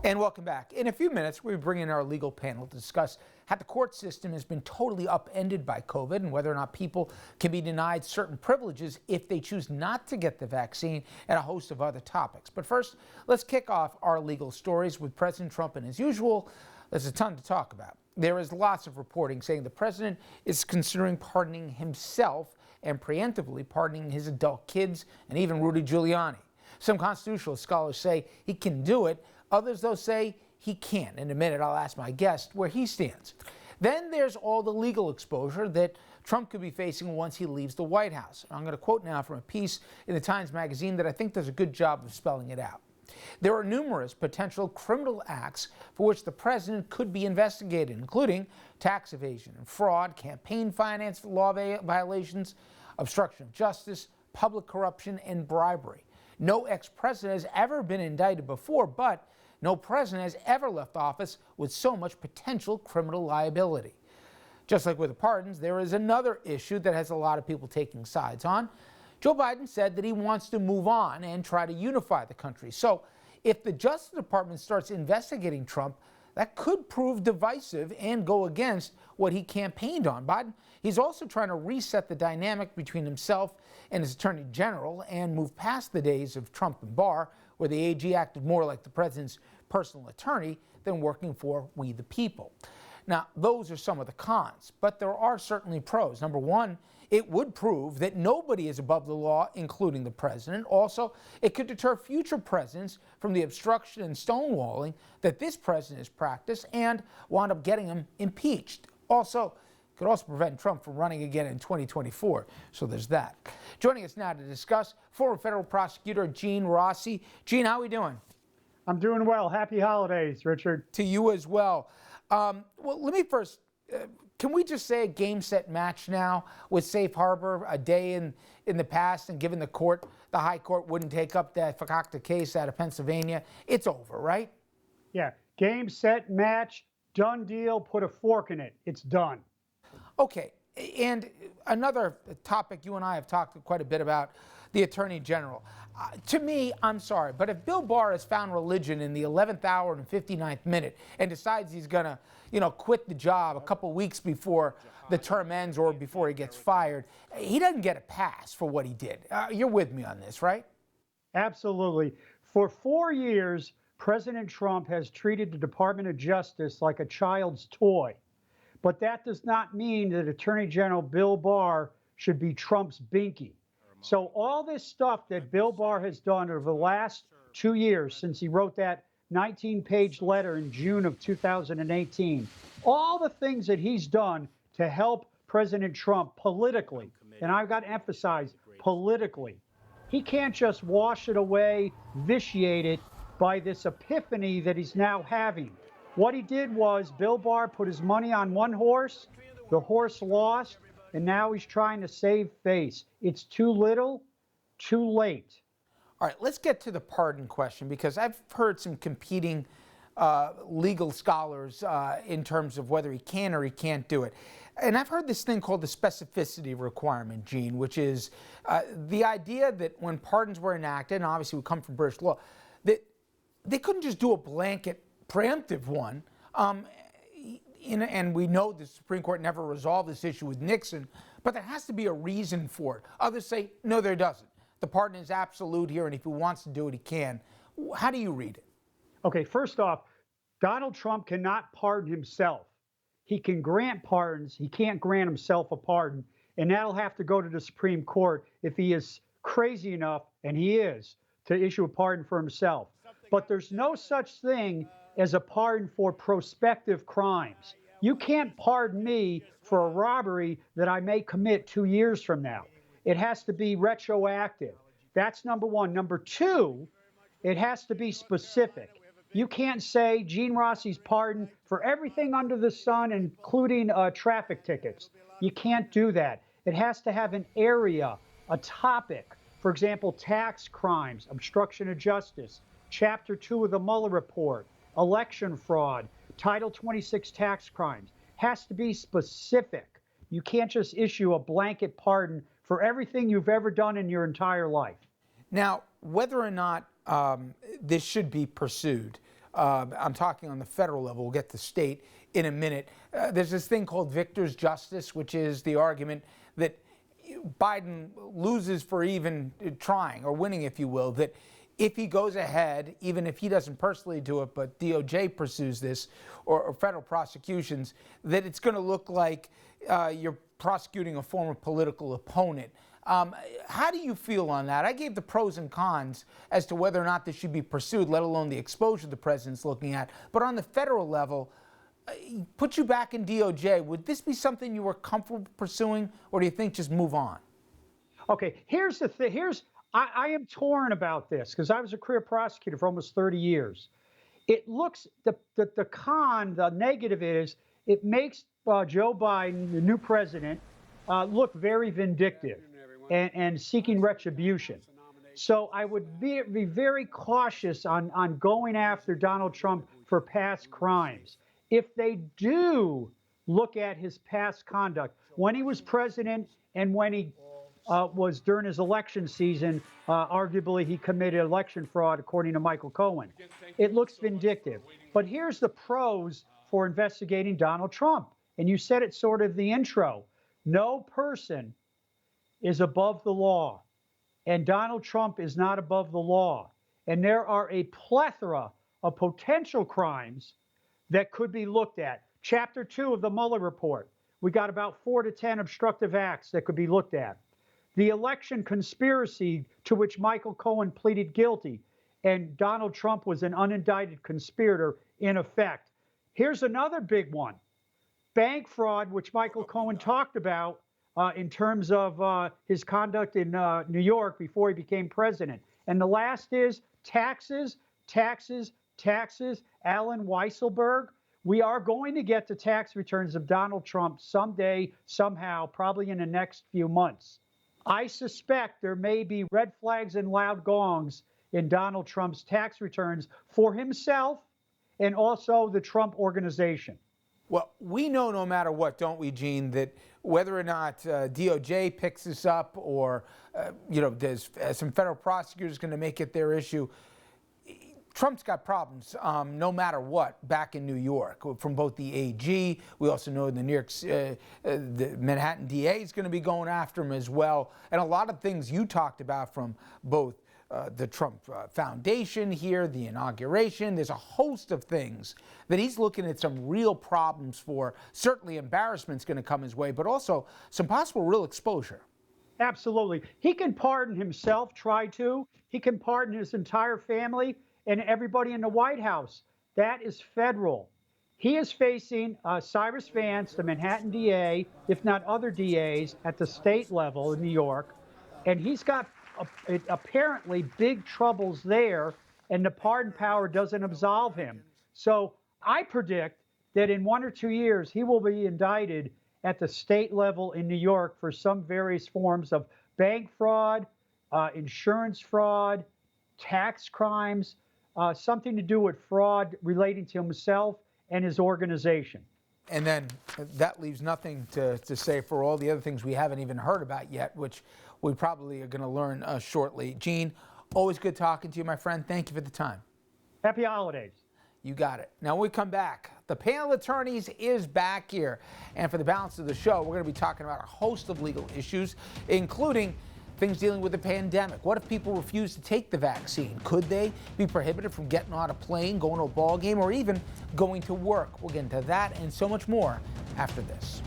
And welcome back. In a few minutes, we bring in our legal panel to discuss how the court system has been totally upended by COVID and whether or not people can be denied certain privileges if they choose not to get the vaccine, and a host of other topics. But first, let's kick off our legal stories with President Trump. And as usual, there's a ton to talk about. There is lots of reporting saying the president is considering pardoning himself and preemptively pardoning his adult kids and even Rudy Giuliani. Some constitutional scholars say he can do it. Others, though, say he can't. In a minute, I'll ask my guest where he stands. Then there's all the legal exposure that Trump could be facing once he leaves the White House. I'm going to quote now from a piece in the Times Magazine that I think does a good job of spelling it out. There are numerous potential criminal acts for which the president could be investigated, including tax evasion and fraud, campaign finance law violations, obstruction of justice, public corruption, and bribery. No ex-president has ever been indicted before, but no president has ever left office with so much potential criminal liability. Just like with the pardons, there is another issue that has a lot of people taking sides on. Joe Biden said that he wants to move on and try to unify the country. So if the Justice Department starts investigating Trump, that could prove divisive and go against what he campaigned on. Biden, he's also trying to reset the dynamic between himself and his attorney general and move past the days of Trump and Barr, where the AG acted more like the president's personal attorney than working for we the people. Now, those are some of the cons, but there are certainly pros. Number one, it would prove that nobody is above the law, including the president. Also, it could deter future presidents from the obstruction and stonewalling that this president has practiced and wound up getting him impeached. Also, could also prevent Trump from running again in 2024. So there's that. Joining us now to discuss, former federal prosecutor Gene Rossi. Gene, how are we doing? I'm doing well. Happy holidays, Richard. To you as well. Well, let me first, can we just say a game, set, match now with Safe Harbor a day in the past, and given the high court wouldn't take up that Fakakta case out of Pennsylvania, it's over, right? Yeah. Game, set, match, done deal, put a fork in it. It's done. Okay. And another topic you and I have talked quite a bit about, the Attorney General. To me, I'm sorry, but if Bill Barr has found religion in the 11th hour and 59th minute and decides he's going to, quit the job a couple weeks before the term ends or before he gets fired, he doesn't get a pass for what he did. You're with me on this, right? Absolutely. For 4 years, President Trump has treated the Department of Justice like a child's toy. But that does not mean that Attorney General Bill Barr should be Trump's binky. So all this stuff that Bill Barr has done over the last 2 years since he wrote that 19-page letter in June of 2018, all the things that he's done to help President Trump politically, and I've got to emphasize politically, he can't just wash it away, vitiate it by this epiphany that he's now having. What he did was Bill Barr put his money on one horse, the horse lost, and now he's trying to save face. It's too little, too late. All right, let's get to the pardon question, because I've heard some competing legal scholars in terms of whether he can or he can't do it. And I've heard this thing called the specificity requirement, Gene, which is the idea that when pardons were enacted, and obviously we come from British law, that they couldn't just do a blanket preemptive one. And we know the Supreme Court never resolved this issue with Nixon, but there has to be a reason for it. Others say, no, there doesn't. The pardon is absolute here, and if he wants to do it, he can. How do you read it? Okay, first off, Donald Trump cannot pardon himself. He can grant pardons. He can't grant himself a pardon, and that'll have to go to the Supreme Court if he is crazy enough, and he is, to issue a pardon for himself. But there's no such thing as a pardon for prospective crimes. You can't pardon me for a robbery that I may commit 2 years from now. It has to be retroactive. That's number one. Number two, it has to be specific. You can't say Gene Rossi's pardon for everything under the sun, including traffic tickets. You can't do that. It has to have an area, a topic. For example, tax crimes, obstruction of justice, Chapter 2 of the Mueller report, election fraud, Title 26 tax crimes. Has to be specific. You can't just issue a blanket pardon for everything you've ever done in your entire life. Now, whether or not this should be pursued, I'm talking on the federal level. We'll get to state in a minute. There's this thing called victor's justice, which is the argument that Biden loses for even trying or winning, if you will, that if he goes ahead, even if he doesn't personally do it, but DOJ pursues this or federal prosecutions, that it's going to look like you're prosecuting a former political opponent. How do you feel on that? I gave the pros and cons as to whether or not this should be pursued, let alone the exposure the president's looking at. But on the federal level, put you back in DOJ, would this be something you were comfortable pursuing, or do you think just move on? Okay, here's the thing. I am torn about this because I was a career prosecutor for almost 30 years. It looks, the negative is it makes Joe Biden, the new president, look very vindictive and seeking retribution. So I would be very cautious on going after Donald Trump for past crimes. If they do look at his past conduct, when he was president and when he was during his election season, arguably he committed election fraud, according to Michael Cohen. It looks vindictive. But here's the pros for investigating Donald Trump. And you said it sort of the intro. No person is above the law. And Donald Trump is not above the law. And there are a plethora of potential crimes that could be looked at. Chapter 2 of the Mueller report. We got about 4 to 10 obstructive acts that could be looked at. The election conspiracy to which Michael Cohen pleaded guilty, and Donald Trump was an unindicted conspirator in effect. Here's another big one. Bank fraud, which Michael Cohen talked about in terms of his conduct in New York before he became president. And the last is taxes, taxes, taxes. Alan Weisselberg. We are going to get the tax returns of Donald Trump someday, somehow, probably in the next few months. I suspect there may be red flags and loud gongs in Donald Trump's tax returns for himself and also the Trump organization. Well, we know no matter what, don't we, Gene, that whether or not DOJ picks this up or, there's some federal prosecutors going to make it their issue, Trump's got problems no matter what back in New York from both the AG. We also know the the Manhattan DA is going to be going after him as well. And a lot of things you talked about from both the Trump Foundation here, the inauguration. There's a host of things that he's looking at some real problems for. Certainly embarrassment's going to come his way, but also some possible real exposure. Absolutely. He can pardon himself, try to. He can pardon his entire family and everybody in the White House. That is federal. He is facing Cyrus Vance, the Manhattan DA, if not other DAs at the state level in New York. And he's got apparently big troubles there, and the pardon power doesn't absolve him. So I predict that in 1 or 2 years, he will be indicted at the state level in New York for some various forms of bank fraud, insurance fraud, tax crimes, something to do with fraud relating to himself and his organization. And then that leaves nothing to say for all the other things we haven't even heard about yet, which we probably are going to learn shortly. Gene, always good talking to you, my friend. Thank you for the time. Happy holidays. You got it. Now, when we come back, the panel of attorneys is back here. And for the balance of the show, we're going to be talking about a host of legal issues, including things dealing with the pandemic. What if people refuse to take the vaccine? Could they be prohibited from getting on a plane, going to a ball game, or even going to work? We'll get into that and so much more after this.